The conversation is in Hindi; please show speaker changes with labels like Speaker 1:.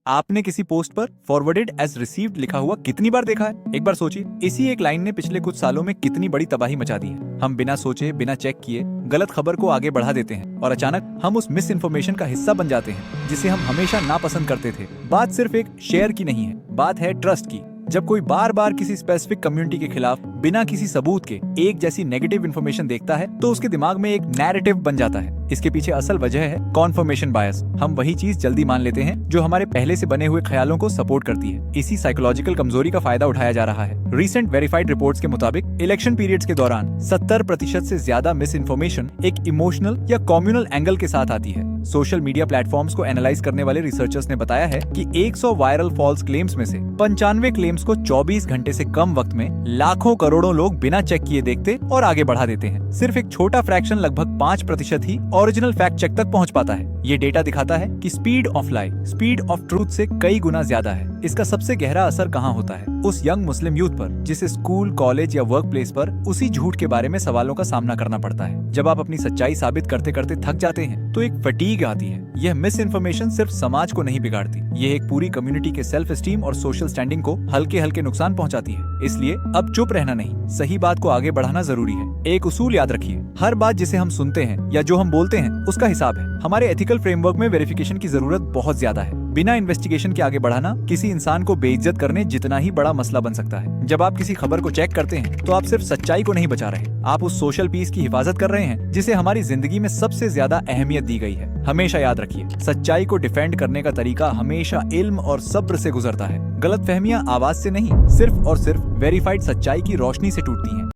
Speaker 1: आपने किसी पोस्ट पर फॉरवर्डेड एज रिसीव्ड लिखा हुआ कितनी बार देखा है? एक बार सोचिए, इसी एक लाइन ने पिछले कुछ सालों में कितनी बड़ी तबाही मचा दी है। हम बिना सोचे, बिना चेक किए गलत खबर को आगे बढ़ा देते हैं और अचानक हम उस मिस इन्फॉर्मेशन का हिस्सा बन जाते हैं जिसे हम हमेशा नापसंद करते थे। बात सिर्फ एक शेयर की नहीं है, बात है ट्रस्ट की। जब कोई बार बार किसी स्पेसिफिक कम्युनिटी के खिलाफ बिना किसी सबूत के एक जैसी नेगेटिव इन्फॉर्मेशन देखता है तो उसके दिमाग में एक नैरेटिव बन जाता है। इसके पीछे असल वजह है कॉन्फर्मेशन बायस। हम वही चीज जल्दी मान लेते हैं जो हमारे पहले से बने हुए ख्यालों को सपोर्ट करती है। इसी साइकोलॉजिकल कमजोरी का फायदा उठाया जा रहा है। रिसेंट वेरीफाइड रिपोर्ट्स के मुताबिक इलेक्शन पीरियड्स के दौरान 70% से ज्यादा मिस इन्फॉर्मेशन एक इमोशनल या कम्युनल एंगल के साथ आती है। सोशल मीडिया प्लेटफॉर्म्स को एनालाइज करने वाले रिसर्चर्स ने बताया है कि 100 वायरल फॉल्स क्लेम्स में से 95 क्लेम्स को 24 घंटे से कम वक्त में लाखों करोड़ों लोग बिना चेक किए देखते और आगे बढ़ा देते हैं। सिर्फ एक छोटा फ्रैक्शन, लगभग 5% ही ओरिजिनल फैक्ट चेक तक पहुंच पाता है। ये डेटा दिखाता है कि speed of lie speed of truth से कई गुना ज्यादा है। इसका सबसे गहरा असर कहाँ होता है? उस यंग मुस्लिम यूथ पर जिसे स्कूल, कॉलेज या वर्क प्लेस पर उसी झूठ के बारे में सवालों का सामना करना पड़ता है। जब आप अपनी सच्चाई साबित करते करते थक जाते हैं तो एक फटीग आती है। यह मिस इन्फॉर्मेशन सिर्फ समाज को नहीं बिगाड़ती, ये एक पूरी कम्युनिटी के सेल्फ एस्टीम और सोशल स्टैंडिंग को हल्के हल्के नुकसान पहुंचाती है। इसलिए अब चुप रहना नहीं, सही बात को आगे बढ़ाना जरूरी है। एक उसूल याद रखिए, हर बात जिसे हम सुनते हैं या जो हम बोलते हैं उसका हिसाब है। हमारे एथिकल फ्रेमवर्क में वेरिफिकेशन की जरूरत बहुत ज्यादा है। बिना इन्वेस्टिगेशन के आगे बढ़ाना किसी इंसान को बेइज्जत करने जितना ही बड़ा मसला बन सकता है। जब आप किसी खबर को चेक करते हैं तो आप सिर्फ सच्चाई को नहीं बचा रहे, आप उस सोशल पीस की हिफाजत कर रहे हैं जिसे हमारी जिंदगी में सबसे ज्यादा अहमियत दी गई है। हमेशा याद रखिए, सच्चाई को डिफेंड करने का तरीका हमेशा इल्म और सब्र से गुजरता है। गलतफहमियां आवाज से नहीं, सिर्फ और सिर्फ वेरीफाइड सच्चाई की रोशनी से टूटती हैं।